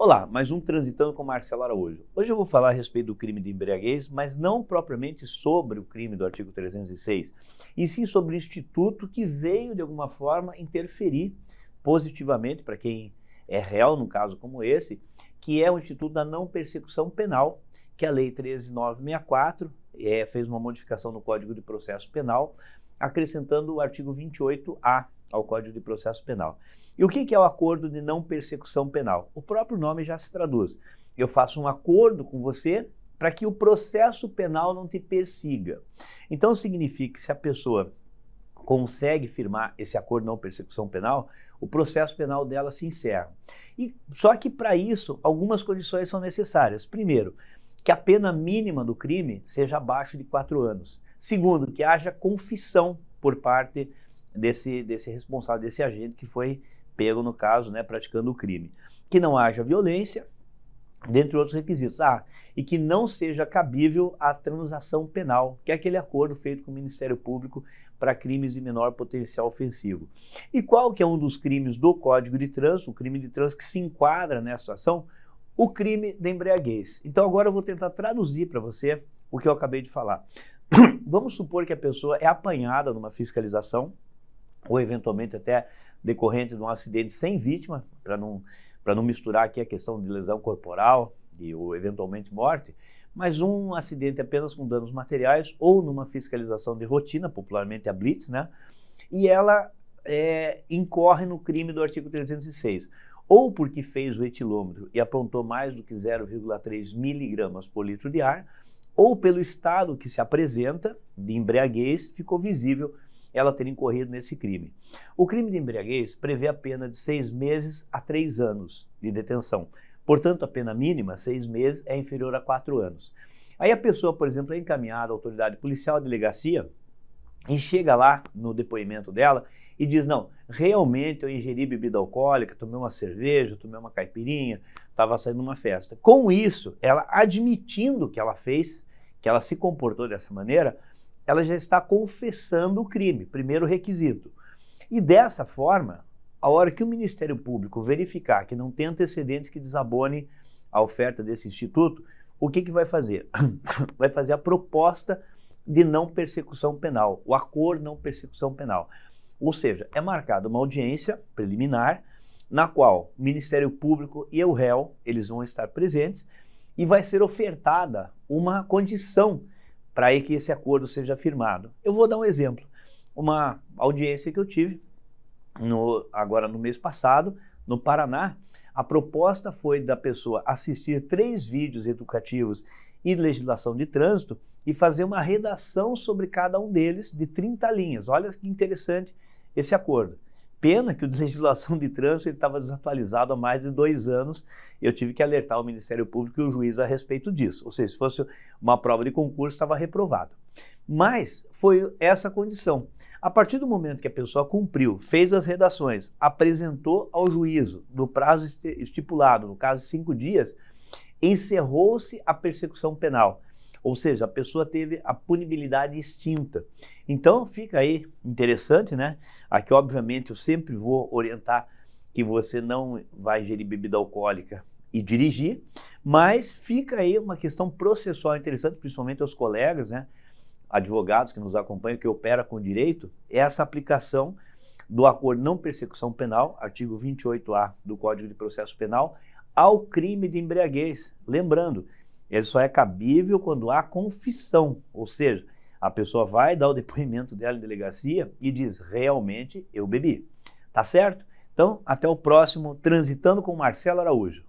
Olá, mais um Transitando com Marcelo Araújo. Hoje eu vou falar a respeito do crime de embriaguez, mas não propriamente sobre o crime do artigo 306, e sim sobre o instituto que veio, de alguma forma, interferir positivamente, para quem é réu num caso como esse, que é o Instituto da Não Persecução Penal, que a Lei 13.964 fez uma modificação no Código de Processo Penal, acrescentando o artigo 28A ao Código de Processo Penal. E o que é o acordo de não persecução penal? O próprio nome já se traduz. Eu faço um acordo com você para que o processo penal não te persiga. Então significa que se a pessoa consegue firmar esse acordo de não persecução penal, o processo penal dela se encerra. E só que para isso algumas condições são necessárias. Primeiro, que a pena mínima do crime seja abaixo de 4 anos. Segundo, que haja confissão por parte desse responsável, desse agente que foi pego, no caso, praticando o crime. Que não haja violência, dentre outros requisitos. E que não seja cabível a transação penal, que é aquele acordo feito com o Ministério Público para crimes de menor potencial ofensivo. E qual que é um dos crimes do Código de Trânsito, o crime de trânsito que se enquadra nessa situação? O crime de embriaguez. Então agora eu vou tentar traduzir para você o que eu acabei de falar. Vamos supor que a pessoa é apanhada numa fiscalização, ou eventualmente até decorrente de um acidente sem vítima, para não misturar aqui a questão de lesão corporal ou eventualmente morte, mas um acidente apenas com danos materiais ou numa fiscalização de rotina, popularmente a blitz, e ela incorre no crime do artigo 306, ou porque fez o etilômetro e aprontou mais do que 0,3 miligramas por litro de ar, ou pelo estado que se apresenta de embriaguez, ficou visível ela ter incorrido nesse crime. O crime de embriaguez prevê a pena de 6 meses a 3 anos de detenção. Portanto, a pena mínima, 6 meses, é inferior a 4 anos. Aí a pessoa, por exemplo, é encaminhada à autoridade policial, à delegacia, e chega lá no depoimento dela e diz, não, realmente eu ingeri bebida alcoólica, tomei uma cerveja, tomei uma caipirinha, estava saindo numa festa. Com isso, ela admitindo que ela fez, que ela se comportou dessa maneira, ela já está confessando o crime, primeiro requisito. E dessa forma, a hora que o Ministério Público verificar que não tem antecedentes que desabone a oferta desse instituto, o que vai fazer? Vai fazer a proposta de não persecução penal, o acordo de não persecução penal. Ou seja, é marcada uma audiência preliminar, na qual o Ministério Público e o réu, eles vão estar presentes, e vai ser ofertada uma condição para que esse acordo seja firmado. Eu vou dar um exemplo. Uma audiência que eu tive agora no mês passado, no Paraná, a proposta foi da pessoa assistir 3 vídeos educativos e legislação de trânsito e fazer uma redação sobre cada um deles de 30 linhas. Olha que interessante esse acordo. Pena que o de legislação de trânsito estava desatualizado há mais de 2 anos. Eu tive que alertar o Ministério Público e o juiz a respeito disso. Ou seja, se fosse uma prova de concurso, estava reprovado. Mas foi essa condição. A partir do momento que a pessoa cumpriu, fez as redações, apresentou ao juízo no prazo estipulado, no caso 5 dias, encerrou-se a persecução penal. Ou seja, a pessoa teve a punibilidade extinta. Então fica aí interessante, Aqui, obviamente, eu sempre vou orientar que você não vai ingerir bebida alcoólica e dirigir, mas fica aí uma questão processual interessante, principalmente aos colegas, advogados que nos acompanham, que operam com direito, essa aplicação do acordo não persecução penal, artigo 28A do Código de Processo Penal, ao crime de embriaguez. Lembrando, ele só é cabível quando há confissão, ou seja, a pessoa vai dar o depoimento dela em delegacia e diz, realmente eu bebi. Tá certo? Então, até o próximo Transitando com Marcelo Araújo.